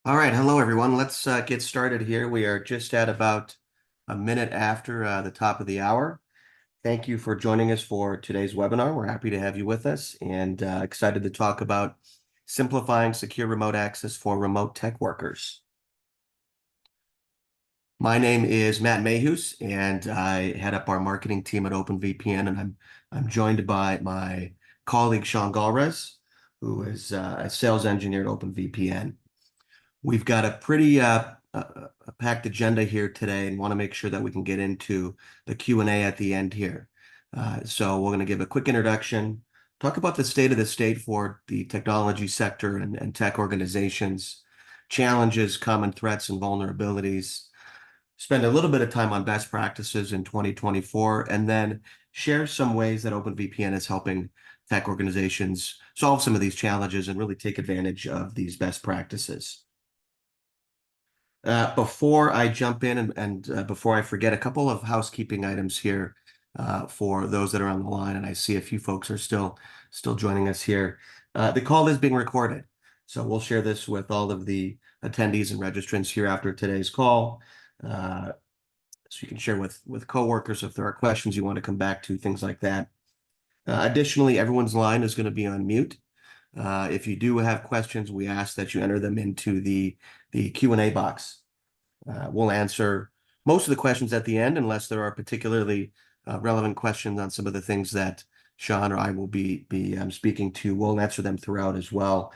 All right, hello everyone. Let's get started here. We are just at about a minute after the top of the hour. Thank you for joining us for today's webinar. We're happy to have you with us and excited to talk about simplifying secure remote access for remote tech workers. My name is Matt Mayhus, and I head up our marketing team at OpenVPN, and I'm joined by my colleague Sean Galrez, who is a sales engineer at OpenVPN. We've got a pretty packed agenda here today and want to make sure that we can get into the Q&A at the end here. So we're going to give a quick introduction, talk about the state for the technology sector and tech organizations, challenges, common threats, and vulnerabilities, spend a little bit of time on best practices in 2024, and then share some ways that OpenVPN is helping tech organizations solve some of these challenges and really take advantage of these best practices. Before I jump in and before I forget, a couple of housekeeping items here for those that are on the line, and I see a few folks are still joining us here. The call is being recorded, so we'll share this with all of the attendees and registrants here after today's call, so you can share with coworkers if there are questions you want to come back to, things like that. Additionally, everyone's line is going to be on mute. If you do have questions, we ask that you enter them into the Q&A box. We'll answer most of the questions at the end, unless there are particularly relevant questions on some of the things that Sean or I will be speaking to. We'll answer them throughout as well.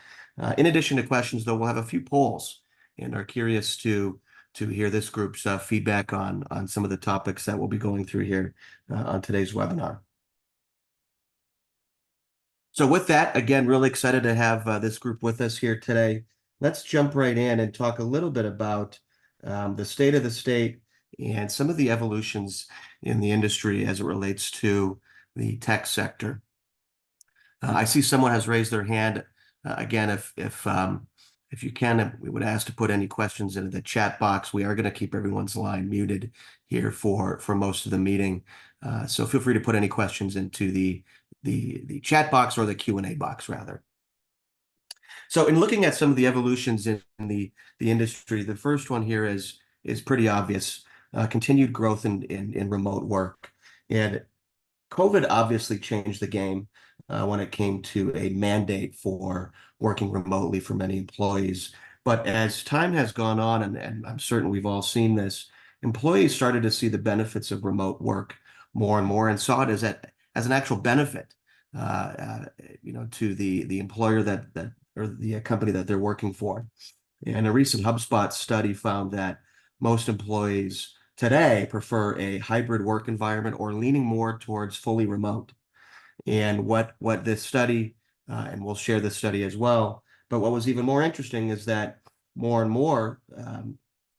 In addition to questions, though, we'll have a few polls and are curious to hear this group's feedback on some of the topics that we'll be going through here on today's webinar. So with that, again, really excited to have this group with us here today. Let's jump right in and talk a little bit about the state of the state and some of the evolutions in the industry as it relates to the tech sector. I see someone has raised their hand. Again, if you can, we would ask to put any questions into the chat box. We are going to keep everyone's line muted here for most of the meeting. So feel free to put any questions into the chat box, or the Q&A box rather. So in looking at some of the evolutions in the industry, the first one here is pretty obvious. Continued growth in remote work. And COVID obviously changed the game when it came to a mandate for working remotely for many employees. But as time has gone on, and I'm certain we've all seen this, employees started to see the benefits of remote work more and more, and saw it as an actual benefit, to the employer that or the company that they're working for. And a recent HubSpot study found that most employees today prefer a hybrid work environment or leaning more towards fully remote. And what this study, and we'll share this study as well, but what was even more interesting is that more and more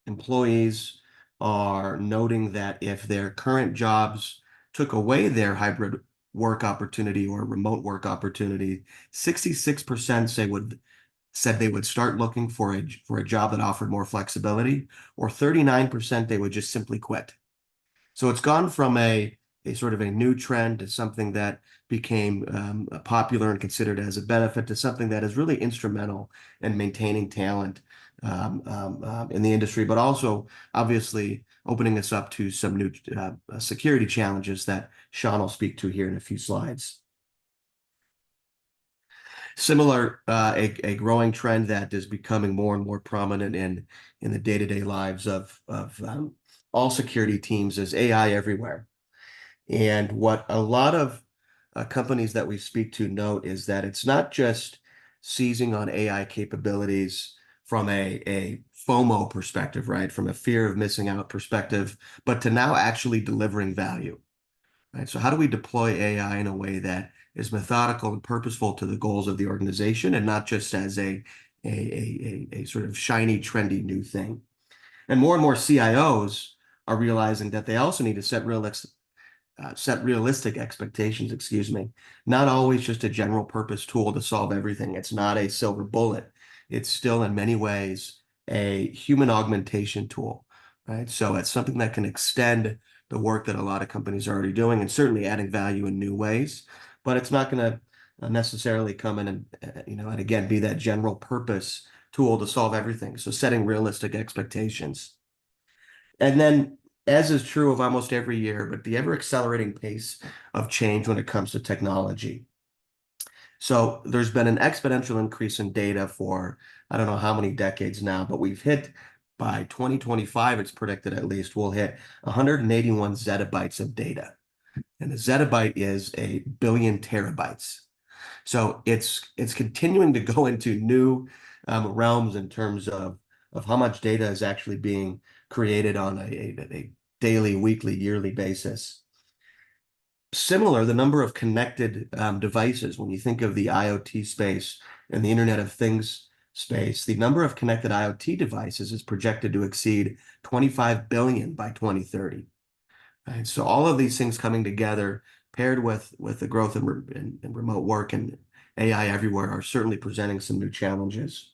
employees are noting that if their current jobs took away their hybrid work opportunity or remote work opportunity, 66% said they would start looking for a job that offered more flexibility, or 39% they would just simply quit. So it's gone from a sort of a new trend to something that became popular and considered as a benefit, to something that is really instrumental in maintaining talent in the industry, but also obviously opening us up to some new security challenges that Sean will speak to here in a few slides. Similar, a growing trend that is becoming more and more prominent in the day-to-day lives of all security teams is AI everywhere. And what a lot of companies that we speak to note is that it's not just seizing on AI capabilities from a FOMO perspective, right? From a fear of missing out perspective, but to now actually delivering value, right? So how do we deploy AI in a way that is methodical and purposeful to the goals of the organization, and not just as a sort of shiny, trendy new thing? And more CIOs are realizing that they also need to set realistic expectations, not always just a general purpose tool to solve everything. It's not a silver bullet. It's still in many ways a human augmentation tool, right? So it's something that can extend the work that a lot of companies are already doing, and certainly adding value in new ways, but it's not going to necessarily come in and, and again, be that general purpose tool to solve everything. So setting realistic expectations. And then, as is true of almost every year, but the ever accelerating pace of change when it comes to technology. So there's been an exponential increase in data for I don't know how many decades now, but we've hit by 2025, it's predicted at least, we'll hit 181 zettabytes of data. And a zettabyte is a billion terabytes. So it's continuing to go into new realms in terms of how much data is actually being created on a daily, weekly, yearly basis. Similar, the number of connected devices, when you think of the IoT space and the Internet of Things space, the number of connected IoT devices is projected to exceed 25 billion by 2030. Right? So all of these things coming together, paired with the growth in remote work and AI everywhere, are certainly presenting some new challenges.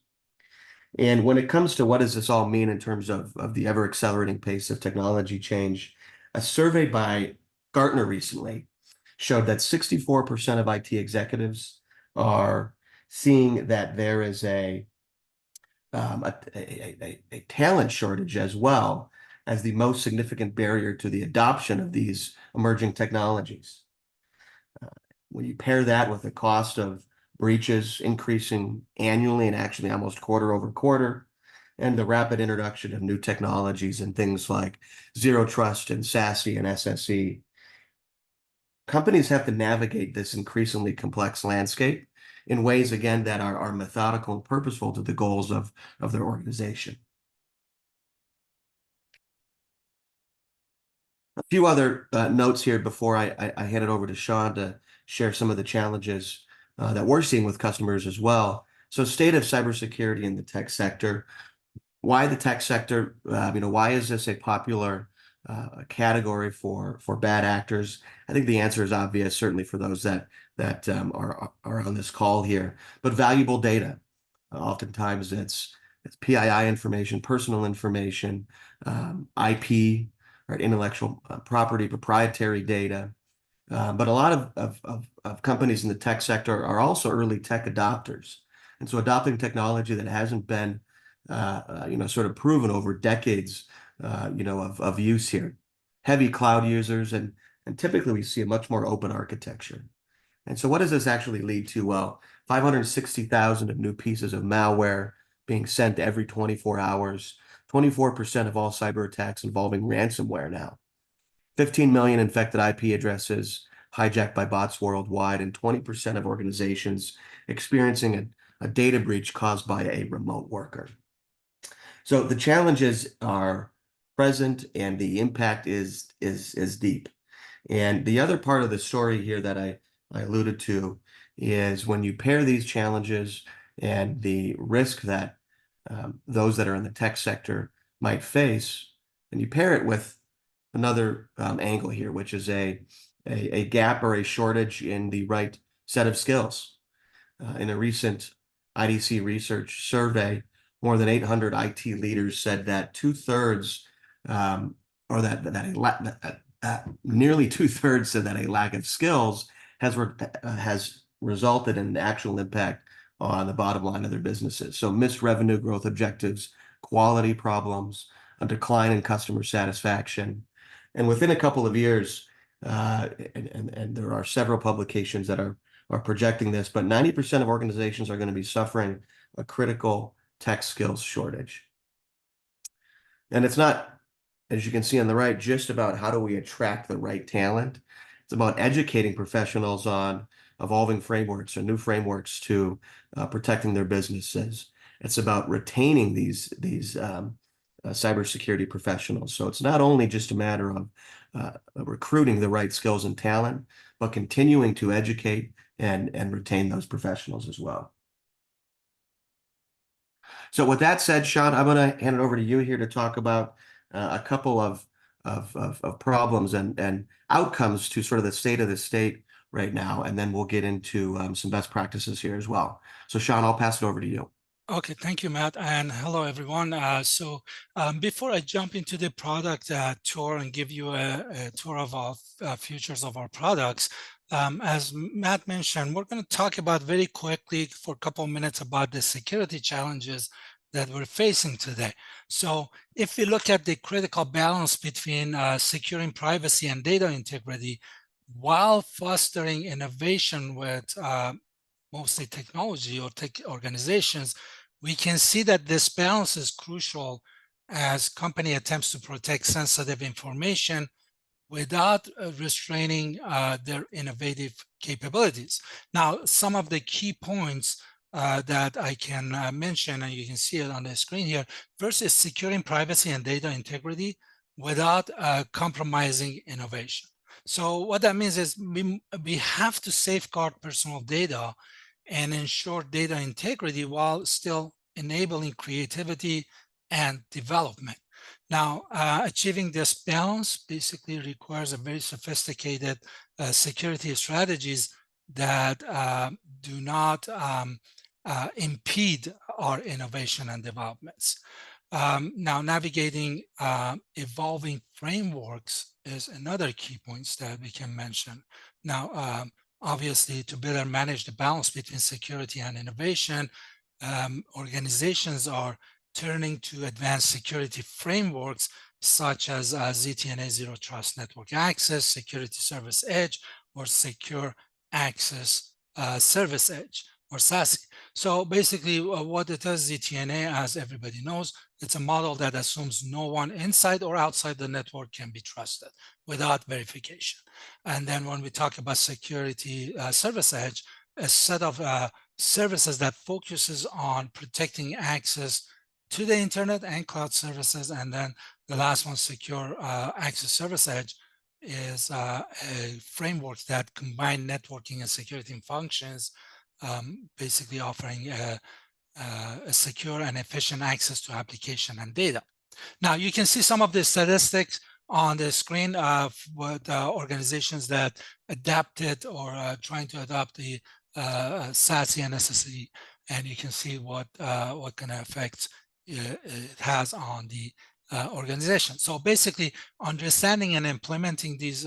And when it comes to what does this all mean in terms of the ever accelerating pace of technology change, a survey by Gartner recently showed that 64% of IT executives are seeing that there is a talent shortage as well as the most significant barrier to the adoption of these emerging technologies. When you pair that with the cost of breaches increasing annually and actually almost quarter over quarter, and the rapid introduction of new technologies and things like zero trust and SASE and SSE, companies have to navigate this increasingly complex landscape in ways, again, that are methodical and purposeful to the goals of their organization. A few other notes here before I hand it over to Sean to share some of the challenges that we're seeing with customers as well. So, state of cybersecurity in the tech sector. Why the tech sector? Why is this a popular category for bad actors? I think the answer is obvious, certainly for those that are on this call here. But valuable data, oftentimes it's PII information, personal information, IP, right, intellectual property, proprietary data. But a lot of companies in the tech sector are also early tech adopters. And so adopting technology that hasn't been, sort of proven over decades, of use here. Heavy cloud users, and typically we see a much more open architecture. And so what does this actually lead to? Well, 560,000 of new pieces of malware being sent every 24 hours, 24% of all cyber attacks involving ransomware now. 15 million infected IP addresses hijacked by bots worldwide, and 20% of organizations experiencing a data breach caused by a remote worker. So the challenges are present and the impact is deep. And the other part of the story here that I alluded to is when you pair these challenges and the risk that those that are in the tech sector might face, and you pair it with another angle here, which is a gap or a shortage in the right set of skills. In a recent IDC research survey, more than 800 IT leaders said that two-thirds, or that nearly two-thirds said that a lack of skills has resulted in an actual impact on the bottom line of their businesses. So missed revenue growth objectives, quality problems, a decline in customer satisfaction. And within a couple of years, and there are several publications that are projecting this, but 90% of organizations are going to be suffering a critical tech skills shortage. And it's not, as you can see on the right, just about how do we attract the right talent. It's about educating professionals on evolving frameworks or new frameworks to protecting their businesses. It's about retaining these cybersecurity professionals. So it's not only just a matter of recruiting the right skills and talent, but continuing to educate and retain those professionals as well. So with that said, Sean, I'm going to hand it over to you here to talk about a couple of problems and outcomes to sort of the state of the state right now, and then we'll get into some best practices here as well. So Sean, I'll pass it over to you. Okay, thank you, Matt, and hello, everyone. Before I jump into the product tour and give you a tour of our features of our products, as Matt mentioned, we're going to talk about very quickly for a couple of minutes about the security challenges that we're facing today. So if we look at the critical balance between securing privacy and data integrity while fostering innovation with mostly technology or tech organizations, we can see that this balance is crucial as company attempts to protect sensitive information without restraining their innovative capabilities. Now, some of the key points that I can mention, and you can see it on the screen here. First is securing privacy and data integrity without compromising innovation. So what that means is we have to safeguard personal data and ensure data integrity while still enabling creativity and development. Now, achieving this balance basically requires a very sophisticated security strategies that do not impede our innovation and developments. Now, navigating evolving frameworks is another key point that we can mention. Now, obviously, to better manage the balance between security and innovation, organizations are turning to advanced security frameworks such as ZTNA Zero Trust Network Access, Security Service Edge, or Secure Access Service Edge, or SASE. So basically what it is, ZTNA, as everybody knows, it's a model that assumes no one inside or outside the network can be trusted without verification. And then when we talk about Security Service Edge, a set of services that focuses on protecting access to the internet and cloud services. And then the last one, Secure Access Service Edge, is a framework that combine networking and security functions, basically offering a secure and efficient access to application and data. Now, you can see some of the statistics on the screen of what organizations that adapted or trying to adopt the SASE and SSE, and you can see what kind of effects it has on the organization. So basically, understanding and implementing these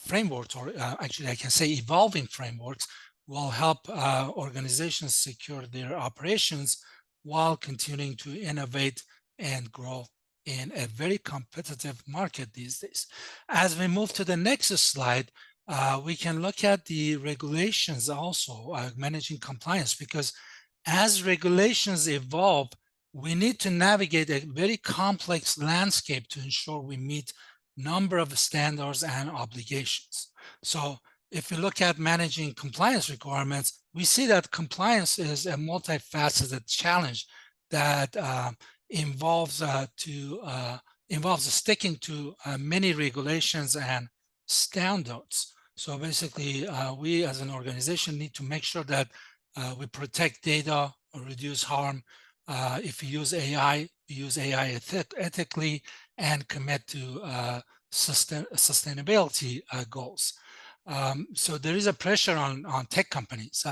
frameworks, or actually I can say evolving frameworks, will help organizations secure their operations while continuing to innovate and grow in a very competitive market these days. As we move to the next slide, we can look at the regulations also, managing compliance, because as regulations evolve, we need to navigate a very complex landscape to ensure we meet number of standards and obligations. So if we look at managing compliance requirements, we see that compliance is a multifaceted challenge that involves sticking to many regulations and standards. So basically, we as an organization need to make sure that we protect data or reduce harm. If we use AI, we use AI ethically and commit to sustainability goals. So there is a pressure on tech companies.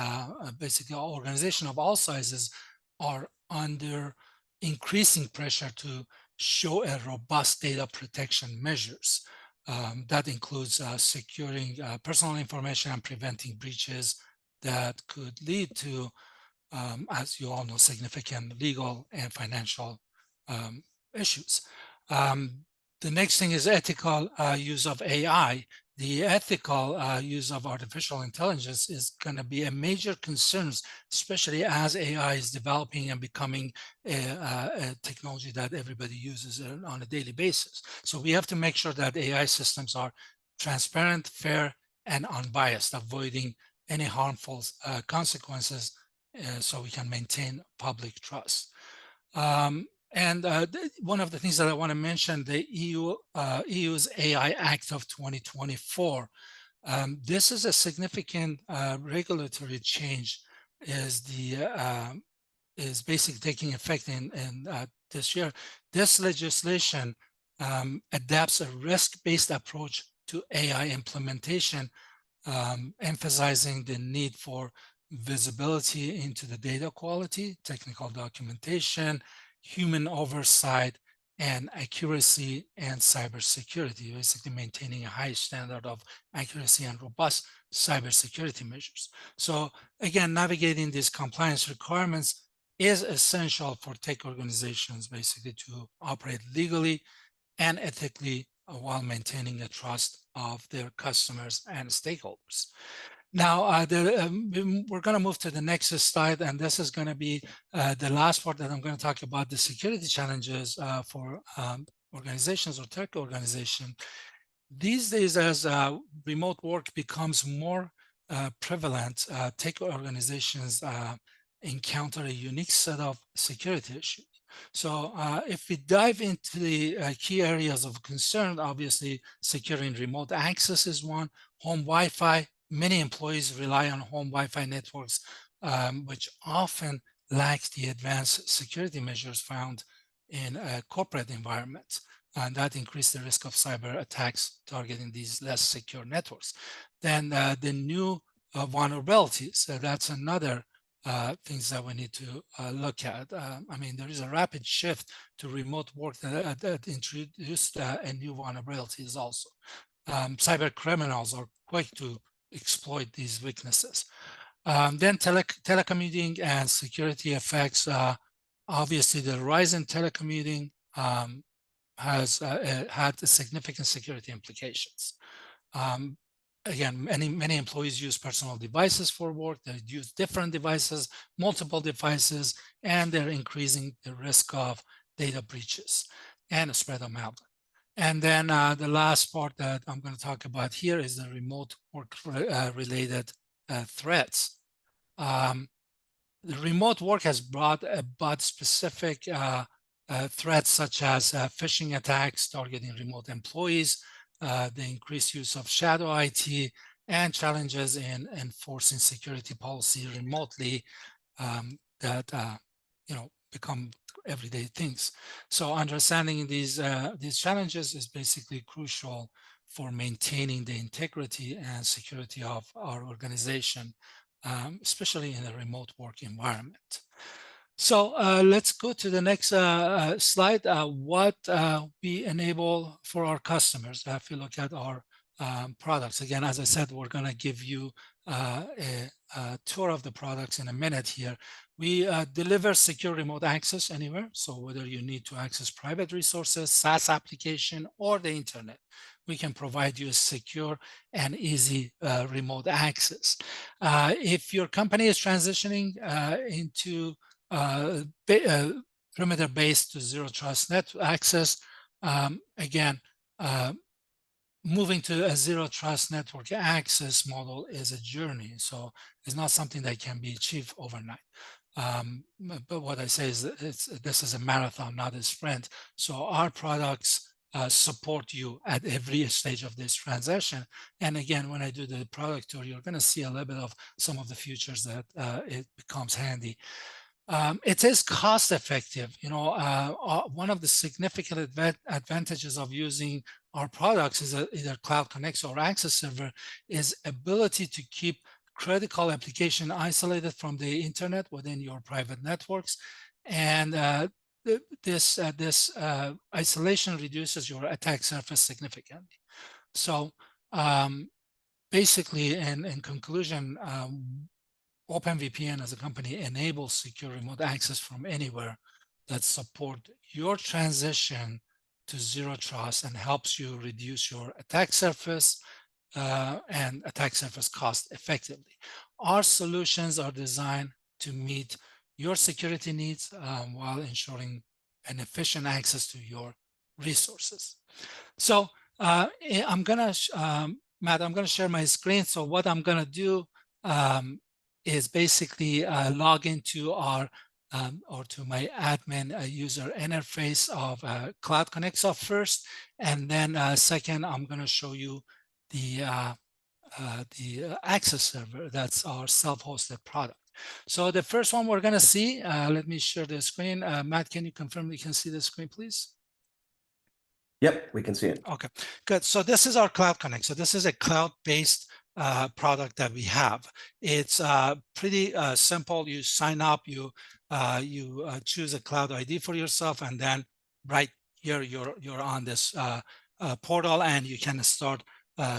Basically, all organizations of all sizes are under increasing pressure to show a robust data protection measures. That includes securing personal information and preventing breaches that could lead to, as you all know, significant legal and financial issues. The next thing is ethical use of AI. The ethical use of artificial intelligence is going to be a major concern, especially as AI is developing and becoming a technology that everybody uses on a daily basis. So we have to make sure that AI systems are transparent, fair, and unbiased, avoiding any harmful consequences so we can maintain public trust. And one of the things that I want to mention, the EU's AI Act of 2024. This is a significant regulatory change, is basically taking effect in this year. This legislation adapts a risk-based approach to AI implementation, emphasizing the need for visibility into the data quality, technical documentation, human oversight, and accuracy and cybersecurity, basically maintaining a high standard of accuracy and robust cybersecurity measures. So again, navigating these compliance requirements is essential for tech organizations basically to operate legally and ethically while maintaining the trust of their customers and stakeholders. Now, we're going to move to the next slide, and this is going to be the last part that I'm going to talk about the security challenges for organizations or tech organizations. These days, as remote work becomes more prevalent, tech organizations encounter a unique set of security issues. So if we dive into the key areas of concern, obviously securing remote access is one, home Wi-Fi. Many employees rely on home Wi-Fi networks, which often lack the advanced security measures found in corporate environments. And that increases the risk of cyber attacks targeting these less secure networks. Then the new vulnerabilities, that's another things that we need to look at. I mean, there is a rapid shift to remote work that introduced a new vulnerabilities also. Cyber criminals are quick to exploit these weaknesses. Then telecommuting and security effects. Obviously, the rise in telecommuting has had significant security implications. Again, many employees use personal devices for work. They use different devices, multiple devices, and they're increasing the risk of data breaches and a spread of malware. And then the last part that I'm going to talk about here is the remote work related threats. The remote work has brought about specific threats such as phishing attacks targeting remote employees, the increased use of shadow IT, and challenges in enforcing security policy remotely that become everyday things. So understanding these challenges is basically crucial for maintaining the integrity and security of our organization, especially in a remote work environment. So let's go to the next slide. What we enable for our customers. If you look at our products, again, as I said, we're going to give you a tour of the products in a minute here. We deliver secure remote access anywhere. So whether you need to access private resources, SaaS application, or the internet, we can provide you a secure and easy remote access. If your company is transitioning into perimeter-based to zero trust net access, again, moving to a zero trust network access model is a journey. So it's not something that can be achieved overnight. But what I say is that this is a marathon, not a sprint. So our products support you at every stage of this transition. And again, when I do the product tour, you're going to see a little bit of some of the features that it becomes handy. It is cost effective. One of the significant advantages of using our products is either Cloud Connect or Access Server is ability to keep critical application isolated from the internet within your private networks. And this isolation reduces your attack surface significantly. So basically, in conclusion, OpenVPN as a company enables secure remote access from anywhere that support your transition to zero trust and helps you reduce your attack surface and attack surface cost effectively. Our solutions are designed to meet your security needs while ensuring an efficient access to your resources. So I'm gonna, Matt, I'm gonna share my screen. So what I'm gonna do is basically log into our or to my admin user interface of Cloud Connect first, and then second, I'm going to show you the Access Server. That's our self-hosted product. So the first one we're going to see, let me share the screen. Matt, can you confirm you can see the screen, please? Yep, we can see it. Okay, good. So this is our Cloud Connect. So this is a cloud-based product that we have. It's pretty simple. You sign up, you choose a cloud ID for yourself, and then right here you're on this portal, and you can start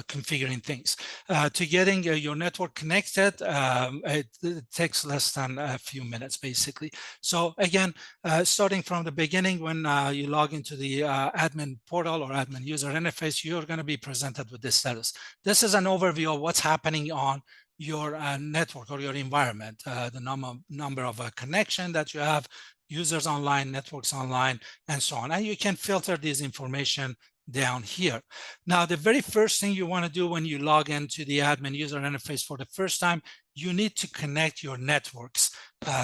configuring things. To getting your network connected, it takes less than a few minutes, basically. So again, starting from the beginning, when you log into the admin portal or admin user interface, you're going to be presented with this status. This is an overview of what's happening on your network or your environment, the number of connection that you have, users online, networks online, and so on. And you can filter this information down here. Now, the very first thing you want to do when you log into the admin user interface for the first time, you need to connect your networks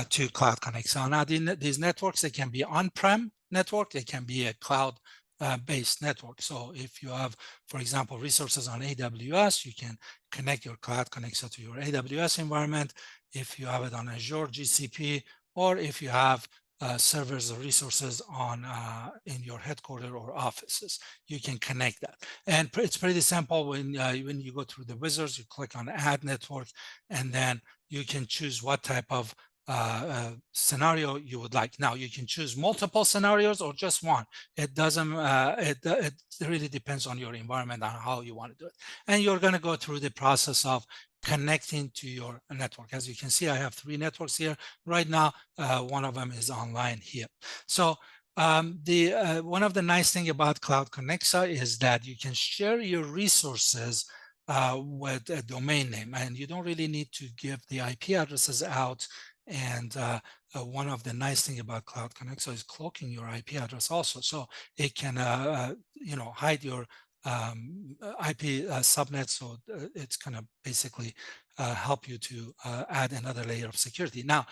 to Cloud Connect. So now these networks, they can be on-prem network, they can be a cloud based network. So if you have, for example, resources on AWS, you can connect your Cloud Connect to your AWS environment. If you have it on Azure, GCP, or if you have servers or resources on in your headquarters or offices, you can connect that. And it's pretty simple. When you go through the wizards, you click on Add Network, and then you can choose what type of scenario you would like. Now you can choose multiple scenarios or just one. It doesn't. It really depends on your environment and how you want to do it. And you're going to go through the process of connecting to your network. As you can see, I have 3 networks here right now. One of them is online here. So one of the nice thing about Cloud Connexa is that you can share your resources with a domain name, and you don't really need to give the IP addresses out. And one of the nice thing about Cloud Connexa is cloaking your IP address also, so it can hide your IP subnet. So it's going to basically help you to add another layer of security. Now,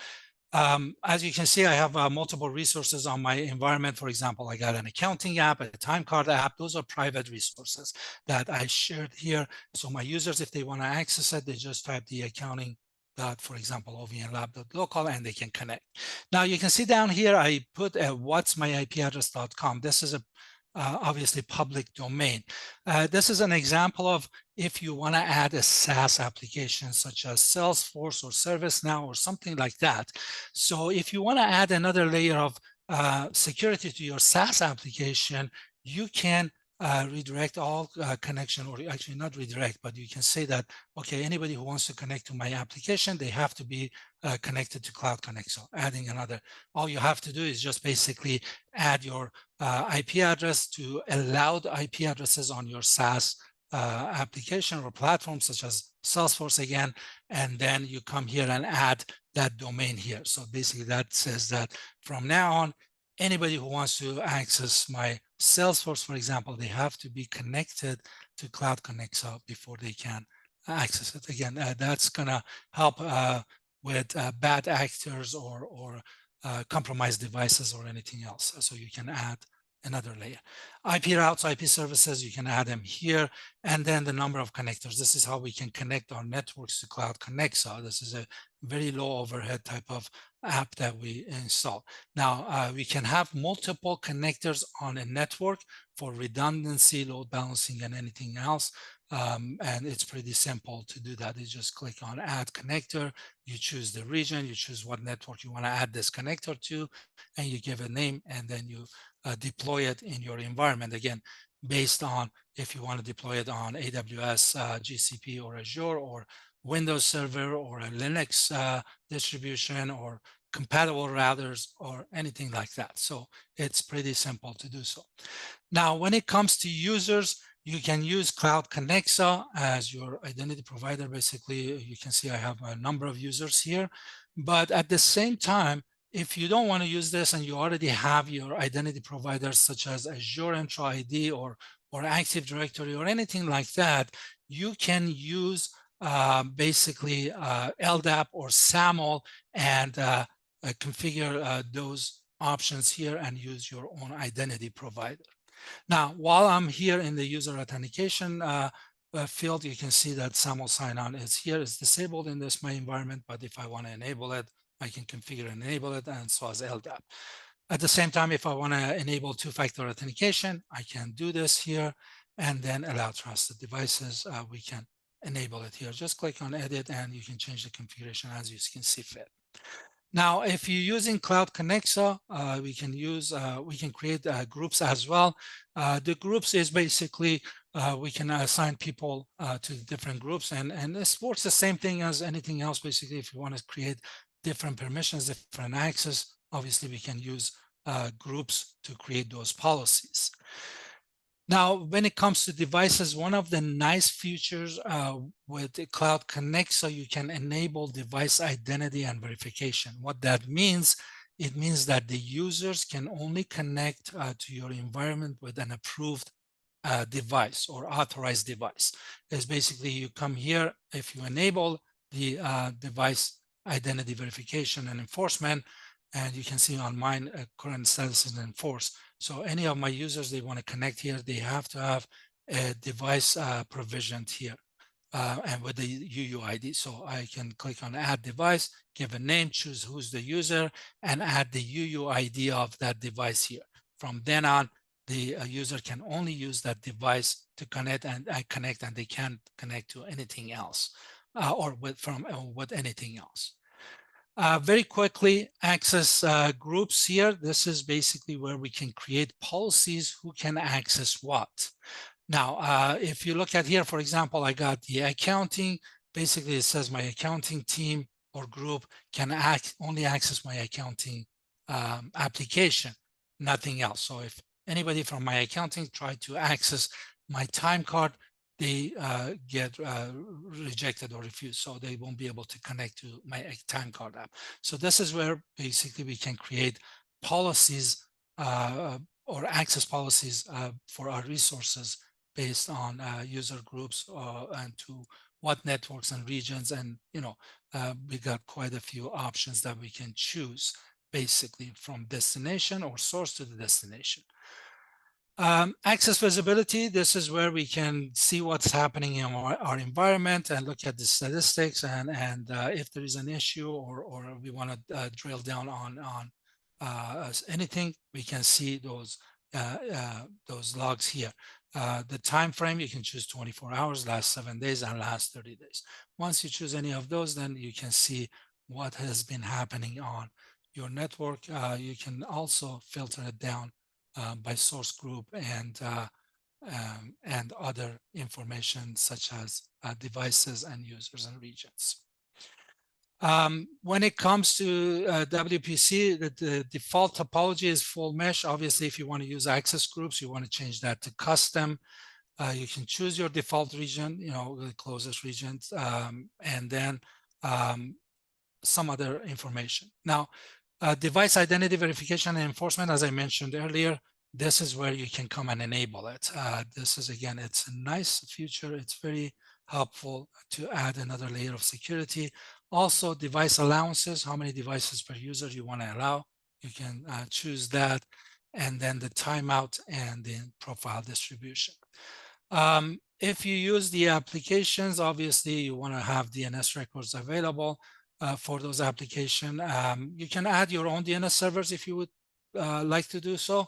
as you can see, I have multiple resources on my environment. For example, I got an accounting app, a time card app. Those are private resources that I shared here. So my users, if they want to access it, they just type the accounting for example, ovnlab.local, and they can connect. Now you can see down here, I put a what's my IP address.com. This is a obviously public domain. This is an example of if you want to add a SaaS application such as Salesforce or ServiceNow or something like that. So if you want to add another layer of security to your SaaS application, you can redirect all connection, or actually not redirect, but you can say that, okay, anybody who wants to connect to my application, they have to be connected to Cloud Connect. So adding another, all you have to do is just basically add your IP address to allowed IP addresses on your SaaS application or platform such as Salesforce again, and then you come here and add that domain here. So basically that says that from now on, anybody who wants to access my Salesforce, for example, they have to be connected to Cloud Connexa before they can access it. Again, that's going to help with bad actors or compromised devices or anything else. So you can add another layer. IP routes, IP services, you can add them here, and then the number of connectors. This is how we can connect our networks to Cloud Connexa. This is a very low overhead type of app that we install. Now, we can have multiple connectors on a network for redundancy, load balancing, and anything else. And it's pretty simple to do that. You just click on Add Connector, you choose the region, you choose what network you want to add this connector to, and you give a name, and then you deploy it in your environment. Again, based on if you want to deploy it on AWS, GCP, or Azure, or Windows Server, or a Linux distribution, or compatible routers, or anything like that. So it's pretty simple to do so. Now, when it comes to users, you can use Cloud Connexa as your identity provider. Basically, you can see I have a number of users here, but at the same time, if you don't want to use this and you already have your identity providers such as Azure Entra ID or Active Directory or anything like that, you can use basically LDAP or SAML and configure those options here and use your own identity provider. Now, while I'm here in the user authentication field, you can see that SAML sign-on is here. It's disabled in my environment, but if I want to enable it, I can configure and enable it, and so as LDAP. At the same time, if I want to enable two-factor authentication, I can do this here, and then allow trusted devices. We can enable it here. Just click on edit, and you can change the configuration as you can see fit. Now, if you're using Cloud Connexa, we can create groups as well. The groups is basically we can assign people to different groups, and this works the same thing as anything else. Basically, if you want to create different permissions, different access, obviously we can use groups to create those policies. Now, when it comes to devices, one of the nice features with the Cloud Connect, so you can enable device identity and verification. What that means, it means that the users can only connect to your environment with an approved device or authorized device. Is basically you come here, if you enable the device identity verification and enforcement, and you can see on mine current status is enforced. So any of my users, they want to connect here, they have to have a device provisioned here and with the UUID. So I can click on add device, give a name, choose who's the user, and add the UUID of that device here. From then on, the user can only use that device to connect, and they can't connect to anything else or with anything else. Very quickly, access groups here. This is basically where we can create policies who can access what. Now, if you look at here, for example, I got the accounting. Basically, it says my accounting team or group can only access my accounting application, nothing else. So if anybody from my accounting try to access my time card, they get rejected or refused, so they won't be able to connect to my time card app. So this is where basically we can create policies or access policies for our resources based on user groups and to what networks and regions, and we got quite a few options that we can choose basically from destination or source to the destination. Access visibility, this is where we can see what's happening in our environment and look at the statistics, and if there is an issue or we want to drill down on anything, we can see those logs here. The time frame, you can choose 24 hours, last 7 days, and last 30 days. Once you choose any of those, then you can see what has been happening on your network. You can also filter it down by source group and other information such as devices and users and regions. When it comes to WPC, the default topology is full mesh. Obviously, if you want to use access groups, you want to change that to custom. You can choose your default region, the closest regions, and then some other information. Now, device identity verification and enforcement, as I mentioned earlier, this is where you can come and enable it. This is, again, it's a nice feature. It's very helpful to add another layer of security. Also, device allowances, how many devices per user you want to allow. You can choose that, and then the timeout and the profile distribution. If you use the applications, obviously you want to have DNS records available for those applications. You can add your own DNS servers if you would like to do so.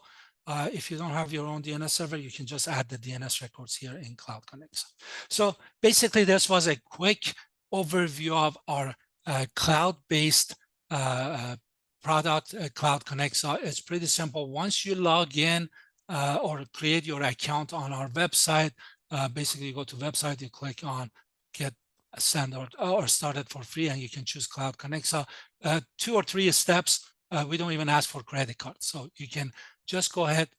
If you don't have your own DNS server, you can just add the DNS records here in Cloud Connect. So basically, this was a quick overview of our cloud-based product, Cloud Connect. It's pretty simple. Once you log in or create your account on our website, basically you go to website, you click on get standard or started for free, and you can choose Cloud Connect. So 2 or 3 steps. We don't even ask for credit cards. So you can just go ahead,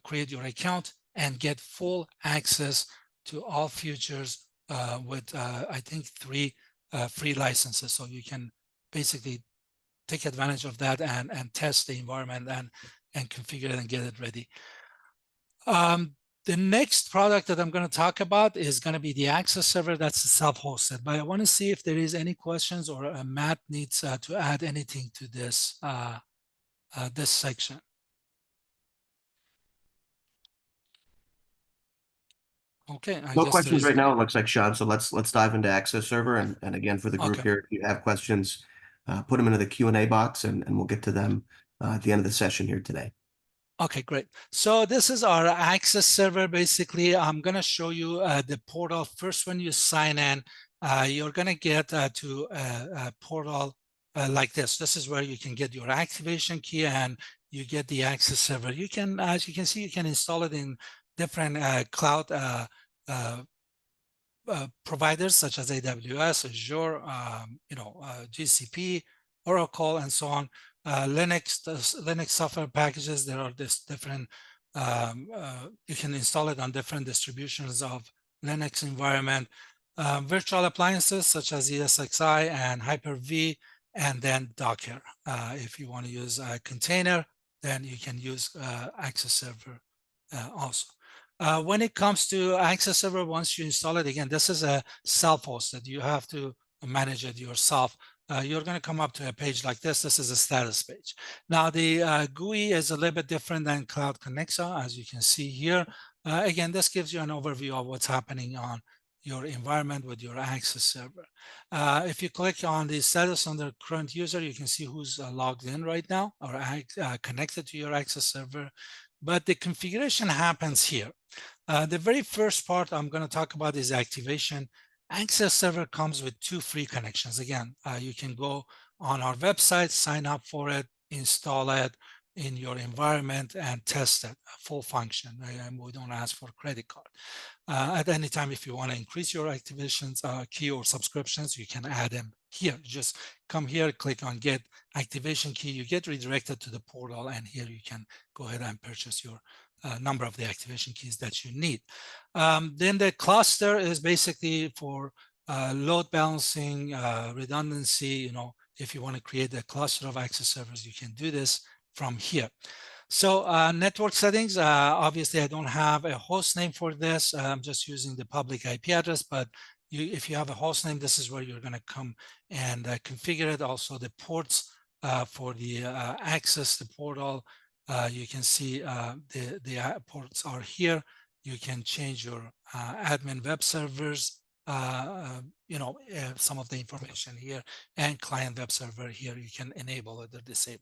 create your account and get full access to all features with, I think, 3 free licenses. So you can basically take advantage of that and test the environment and configure it and get it ready. The next product that I'm going to talk about is going to be the access server. That's self-hosted. But I want to see if there is any questions or Matt needs to add anything to this this section. Okay. No questions right now, it looks like, Sean. So let's dive into access server, and again for the group here, if you have questions, put them into the Q&A box, and we'll get to them at the end of the session here today. Okay, great. So this is our access server. Basically, I'm going to show you the portal. First, when you sign in, you're going to get to a portal like this. This is where you can get your activation key and you get the access server. You can, as you can see, you can install it in different cloud providers such as AWS, Azure, GCP, Oracle, and so on. Linux software packages. There are this different. You can install it on different distributions of Linux environment. Virtual appliances such as ESXi and Hyper-V, and then Docker. If you want to use a container, then you can use Access Server also. When it comes to Access Server, once you install it, again, this is a self-hosted. You have to manage it yourself. You're going to come up to a page like this. This is a status page. Now, the GUI is a little bit different than Cloud Connexa, as you can see here. Again, this gives you an overview of what's happening on your environment with your Access Server. If you click on the status under current user, you can see who's logged in right now or connected to your Access Server. But the configuration happens here. The very first part I'm going to talk about is activation. Access Server comes with 2 free connections. Again, you can go on our website, sign up for it, install it in your environment, and test it, full function. And we don't ask for a credit card. At any time, if you want to increase your activations key or subscriptions, you can add them here. Just come here, click on Get Activation Key. You get redirected to the portal, and here you can go ahead and purchase your number of the activation keys that you need. Then the cluster is basically for load balancing, redundancy. If you want to create a cluster of access servers, you can do this from here. So network settings, obviously I don't have a host name for this. I'm just using the public IP address, but if you have a host name, this is where you're going to come and configure it. Also the ports for the access, the portal, you can see the ports are here. You can change your admin web servers, some of the information here, and client web server here. You can enable it or disable it.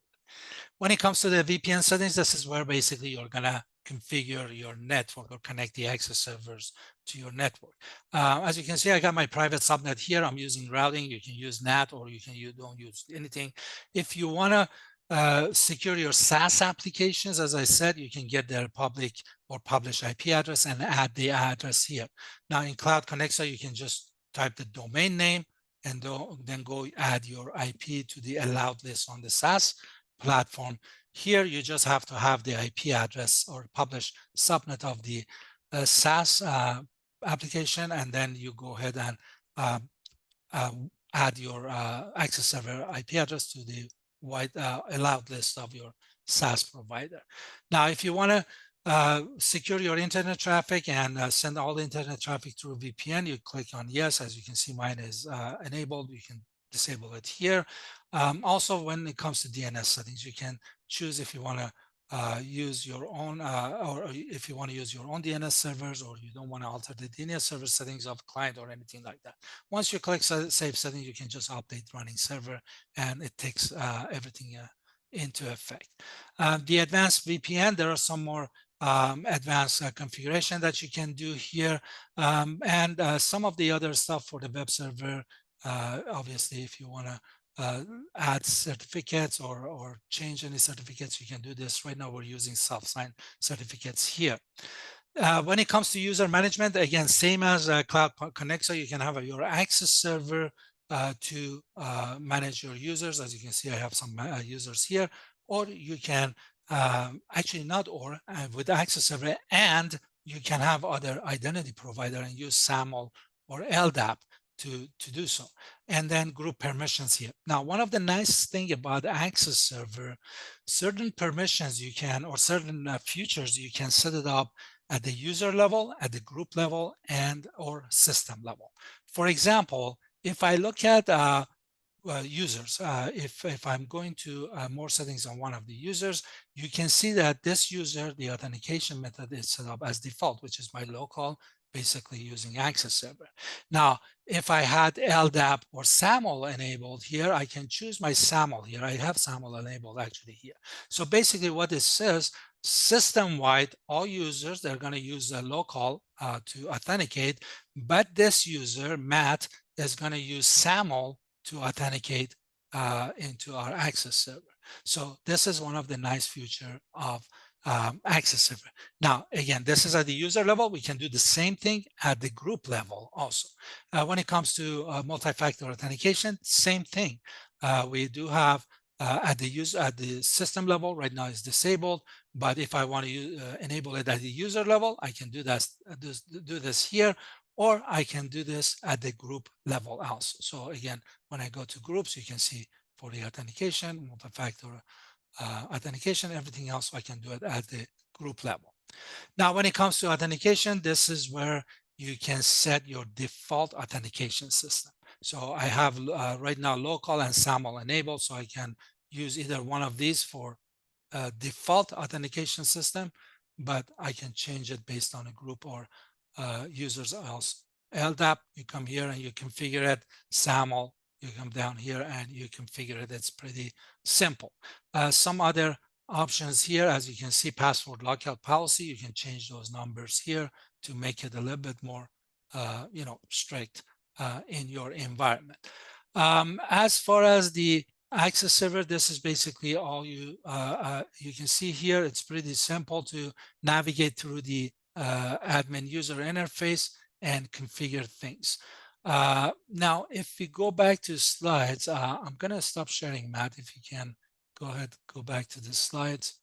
When it comes to the VPN settings, this is where basically you're going to configure your network or connect the access servers to your network. As you can see, I got my private subnet here. I'm using routing. You can use NAT or you don't use anything. If you want to secure your SaaS applications, as I said, you can get their public or published IP address and add the address here. Now in Cloud Connexa, you can just type the domain name and then go add your IP to the allowed list on the SaaS platform. Here, you just have to have the IP address or published subnet of the SaaS application, and then you go ahead and add your access server IP address to the allowed list of your SaaS provider. Now, if you want to secure your internet traffic and send all the internet traffic through VPN, you click on yes. As you can see, mine is enabled. You can disable it here. Also, when it comes to DNS settings, you can choose if you want to use your own, or if you want to use your own DNS servers, or you don't want to alter the DNS server settings of client or anything like that. Once you click Save Settings, you can just update running server, and it takes everything into effect. The advanced VPN, there are some more advanced configuration that you can do here, and some of the other stuff for the web server. Obviously, if you want to add certificates or change any certificates, you can do this. Right now, we're using self-signed certificates here. When it comes to user management, again, same as Cloud Connexa, you can have your access server to manage your users. As you can see, I have some users here, or you can actually not with access server, and you can have other identity provider and use SAML or LDAP to do so, and then group permissions here. Now, one of the nice thing about access server, certain permissions you can, or certain features you can set it up at the user level, at the group level, and or system level. For example, if I look at users, if I'm going to more settings on one of the users, you can see that this user, the authentication method is set up as default, which is my local, basically using access server. Now, if I had LDAP or SAML enabled here, I can choose my SAML here. I have SAML enabled actually here. So basically what this says, system-wide, all users, they're going to use a local to authenticate, but this user, Matt, is going to use SAML to authenticate into our access server. So this is one of the nice feature of access server. Now, again, this is at the user level. We can do the same thing at the group level also. When it comes to multi-factor authentication, same thing. We do have at the system level right now is disabled, but if I want to enable it at the user level, I can do this here, or I can do this at the group level also. So again, when I go to groups, you can see for the authentication, multi-factor authentication, everything else I can do it at the group level. Now, when it comes to authentication, this is where you can set your default authentication system. So I have right now local and SAML enabled, so I can use either one of these for default authentication system, but I can change it based on a group or users else. LDAP, you come here and you configure it. SAML, you come down here and you configure it. It's pretty simple. Some other options here, as you can see, password lockout policy, you can change those numbers here to make it a little bit more strict in your environment. As far as the access server, this is basically all you can see here. It's pretty simple to navigate through the admin user interface and configure things. Now, if we go back to slides, I'm going to stop sharing, Matt, if you can go ahead, go back to the slides.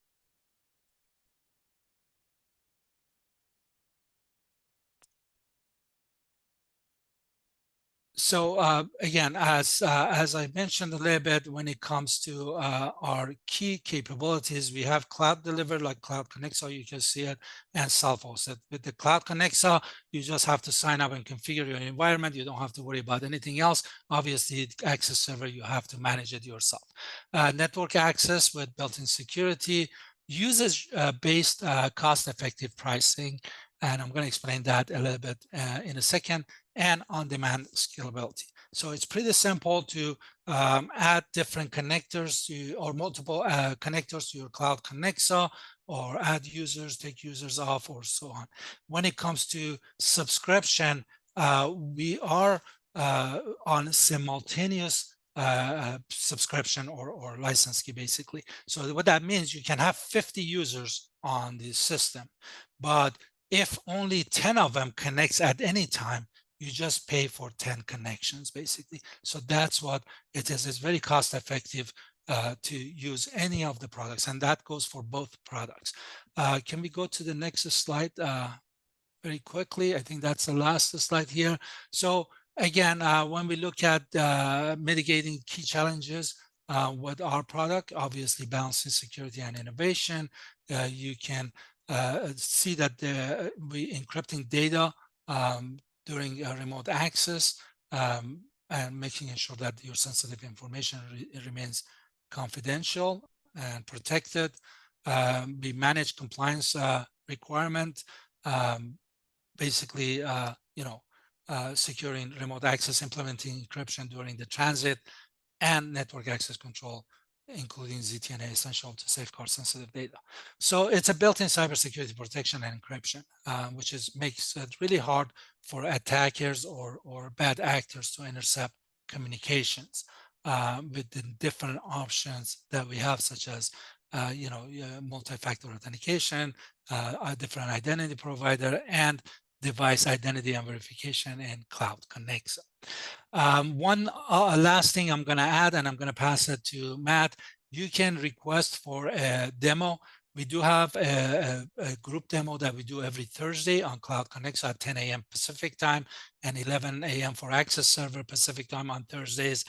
So again, as I mentioned a little bit, when it comes to our key capabilities, we have cloud delivered like Cloud Connector, you can see it, and self-hosted. With the Cloud Connector, you just have to sign up and configure your environment. You don't have to worry about anything else. Obviously, access server, you have to manage it yourself. Network access with built-in security, usage-based cost-effective pricing, and I'm going to explain that a little bit in a second, and on-demand scalability. So it's pretty simple to add different connectors to, or multiple connectors to your Cloud Connector, or add users, take users off, or so on. When it comes to subscription, we are on simultaneous subscription or license key, basically. So what that means, you can have 50 users on the system, but if only 10 of them connects at any time, you just pay for 10 connections, basically. So that's what it is. It's very cost effective to use any of the products, and that goes for both products. Can we go to the next slide very quickly? I think that's the last slide here. So again, when we look at mitigating key challenges with our product, obviously balancing security and innovation, you can see that we encrypting data during remote access and making sure that your sensitive information remains confidential and protected. We manage compliance requirement, basically, securing remote access, implementing encryption during the transit, and network access control, including ZTNA, essential to safeguard sensitive data. So it's a built-in cybersecurity protection and encryption, which makes it really hard for attackers or bad actors to intercept communications with the different options that we have, such as multi-factor authentication, a different identity provider, and device identity and verification in Cloud Connector. One last thing I'm going to add, and I'm going to pass it to Matt. You can request for a demo. We do have a group demo that we do every Thursday on Cloud Connector at 10 a.m. Pacific time and 11 a.m. for Access Server Pacific time on Thursdays.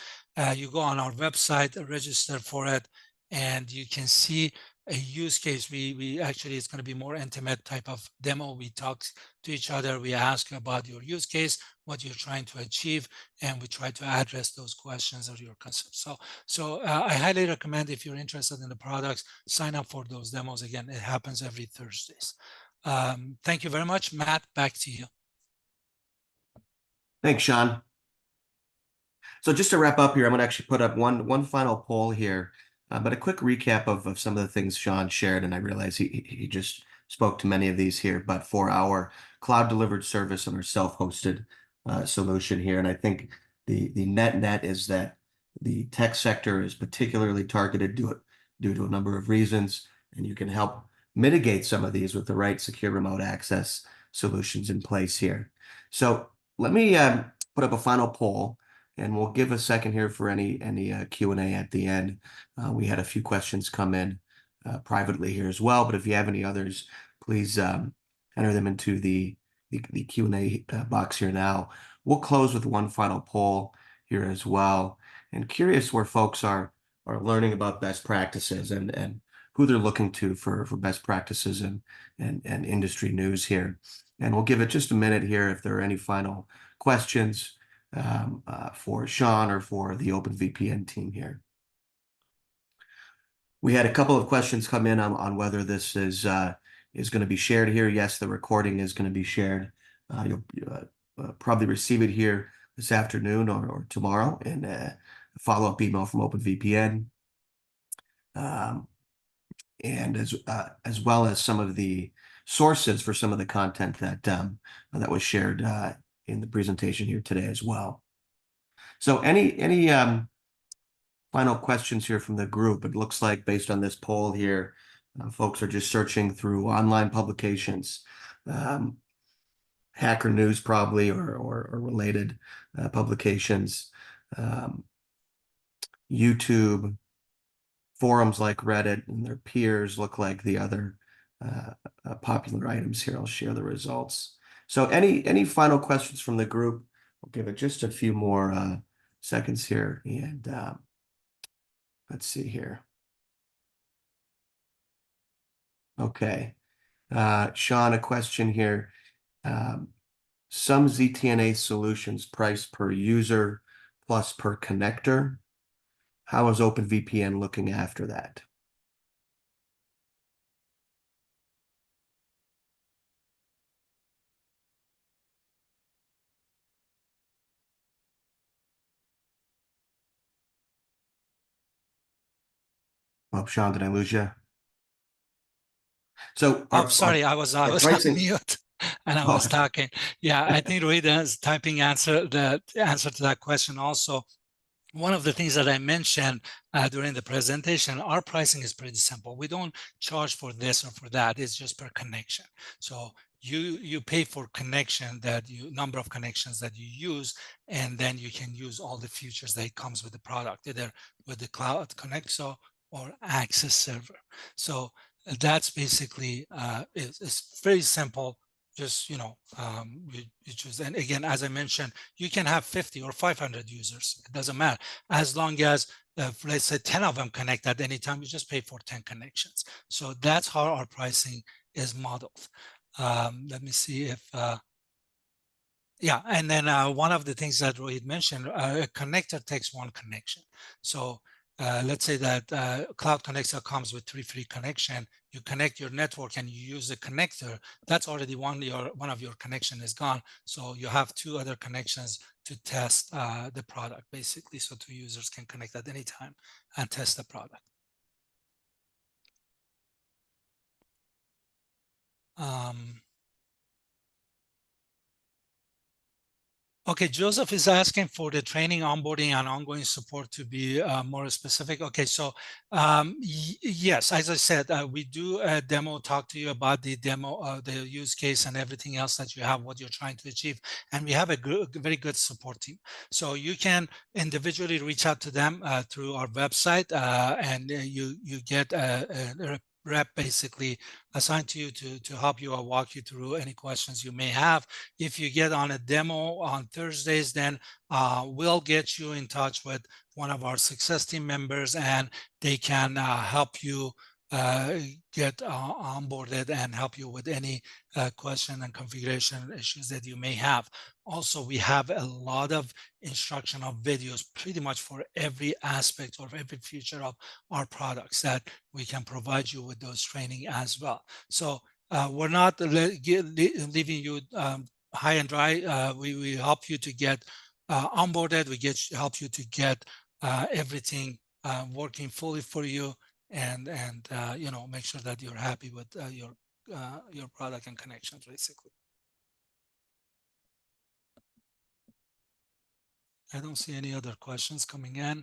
You go on our website, register for it, and you can see a use case. We actually, it's going to be more intimate type of demo. We talk to each other. We ask about your use case, what you're trying to achieve, and we try to address those questions or your concerns. So I highly recommend, if you're interested in the products, sign up for those demos. Again, it happens every Thursdays. Thank you very much. Matt, back to you. Thanks, Sean. So just to wrap up here, I'm going to actually put up one final poll here, but a quick recap of some of the things Sean shared, and I realize he just spoke to many of these here, but for our cloud delivered service and our self-hosted solution here, and I think the net is that The tech sector is particularly targeted due to a number of reasons, and you can help mitigate some of these with the right secure remote access solutions in place here. So let me put up a final poll, and we'll give a second here for any Q&A at the end. We had a few questions come in privately here as well, but if you have any others, please enter them into the Q&A box here now. We'll close with one final poll here as well, and curious where folks are learning about best practices and who they're looking to for best practices and industry news here. And we'll give it just a minute here if there are any final questions for Sean or for the OpenVPN team here. We had a couple of questions come in on whether this is going to be shared here. Yes, the recording is going to be shared. You'll probably receive it here this afternoon or tomorrow in a follow-up email from OpenVPN. And as well as some of the sources for some of the content that was shared in the presentation here today as well. So any final questions here from the group? It looks like based on this poll here, folks are just searching through online publications, Hacker News probably or related publications, YouTube, forums like Reddit and their peers look like the other popular items here. I'll share the results. So any final questions from the group? We'll give it just a few more seconds here, and let's see here. Okay. Sean, a question here. Some ZTNA solutions price per user plus per connector. How is OpenVPN looking after that? Oh, Sean, did I lose you? So Sorry, I was on pricing. mute and I was talking. Yeah, I think Rita is typing the answer to that question also. One of the things that I mentioned during the presentation, our pricing is pretty simple. We don't charge for this or for that. It's just per connection. So you pay for connection number of connections that you use, and then you can use all the features that comes with the product, either with the Cloud Connect or Access Server. So that's basically it's very simple. Just you choose, and again, as I mentioned, you can have 50 or 500 users. It doesn't matter, as long as let's say 10 of them connect at any time. You just pay for 10 connections. So that's how our pricing is modeled. Let me see if yeah, and then one of the things that Rohit mentioned, a connector takes one connection. So let's say that Cloud Connector comes with 3 free connection. You connect your network and you use the connector. That's already one of your connection is gone. So you have 2 other connections to test the product, basically. So 2 users can connect at any time and test the product. Okay, Joseph is asking for the training, onboarding, and ongoing support to be more specific. Okay, so yes, as I said, we do a demo, talk to you about the demo, the use case and everything else that you have, what you're trying to achieve. And we have a very good support team. So you can individually reach out to them through our website and you get a rep basically assigned to you to help you or walk you through any questions you may have. If you get on a demo on Thursdays, then we'll get you in touch with one of our success team members, and they can help you get onboarded and help you with any question and configuration issues that you may have. Also, we have a lot of instructional videos pretty much for every aspect or every feature of our products that we can provide you with those training as well. So we're not leaving you high and dry. We help you to get onboarded. We help you to get everything working fully for you, and make sure that you're happy with your product and connections, basically. I don't see any other questions coming in.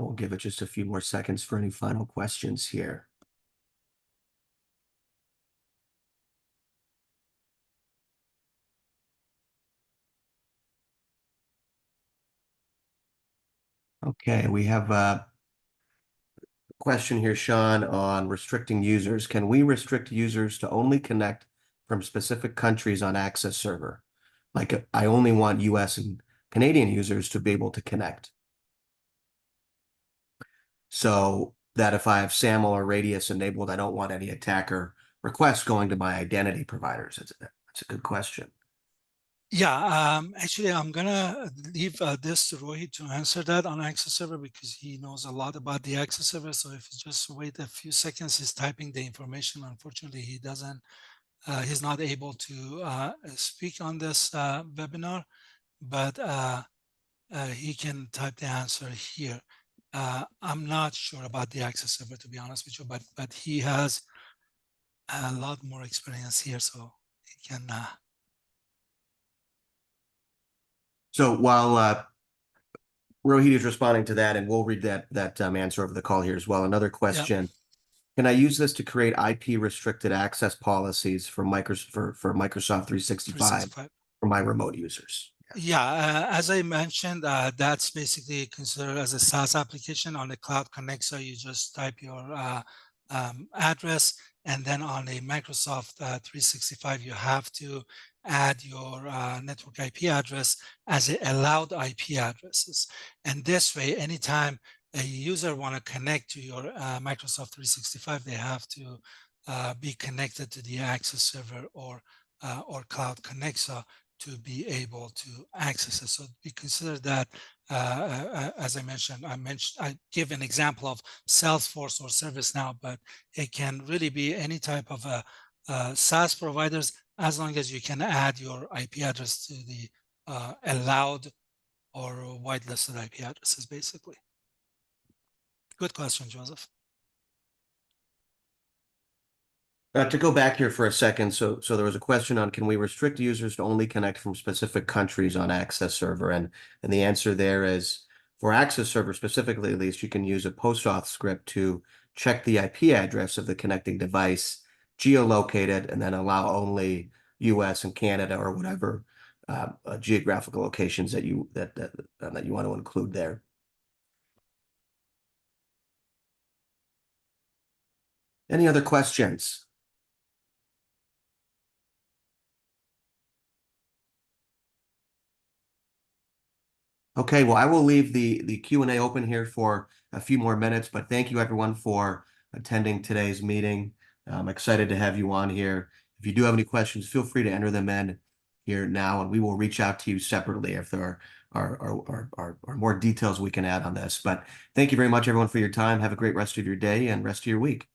We'll give it just a few more seconds for any final questions here. Okay, we have a question here, Sean, on restricting users. Can we restrict users to only connect from specific countries on Access Server? Like, I only want US and Canadian users to be able to connect. So that if I have SAML or Radius enabled, I don't want any attacker requests going to my identity providers. That's a good question. Yeah, actually, I'm gonna leave this to Rohit to answer that on Access Server because he knows a lot about the Access Server. So if you just wait a few seconds, he's typing the information. Unfortunately, he doesn't. He's not able to speak on this webinar, but he can type the answer here. I'm not sure about the Access Server, to be honest with you, but he has a lot more experience here, so he can. So while Rohit is responding to that, and we'll read that answer over the call here as well. Another Yeah, question: can I use this to create IP restricted access policies for Microsoft 365 365. for my remote users? Yeah, as I mentioned, that's basically considered as a SaaS application on the Cloud Connect. So you just type your address, and then on a Microsoft 365, you have to add your network IP address as a allowed IP addresses. And this way, anytime a user want to connect to your Microsoft 365, they have to be connected to the Access Server or Cloud Connect. So to be able to access it. So we consider that, as I mentioned, I give an example of Salesforce or ServiceNow, but it can really be any type of SaaS providers as long as you can add your IP address to the allowed or whitelisted IP addresses, basically. Good question, Joseph. To go back here for a second, so there was a question on can we restrict users to only connect from specific countries on Access Server, and the answer there is for Access Server specifically, at least, you can use a post-auth script to check the IP address of the connecting device, geolocate it, and then allow only US and Canada or whatever geographical locations that you want to include there. Any other questions? Okay, well, I will leave the Q&A open here for a few more minutes, but thank you everyone for attending today's meeting. I'm excited to have you on here. If you do have any questions, feel free to enter them in here now, and we will reach out to you separately if there are more details we can add on this. But thank you very much, everyone, for your time. Have a great rest of your day and rest of your week.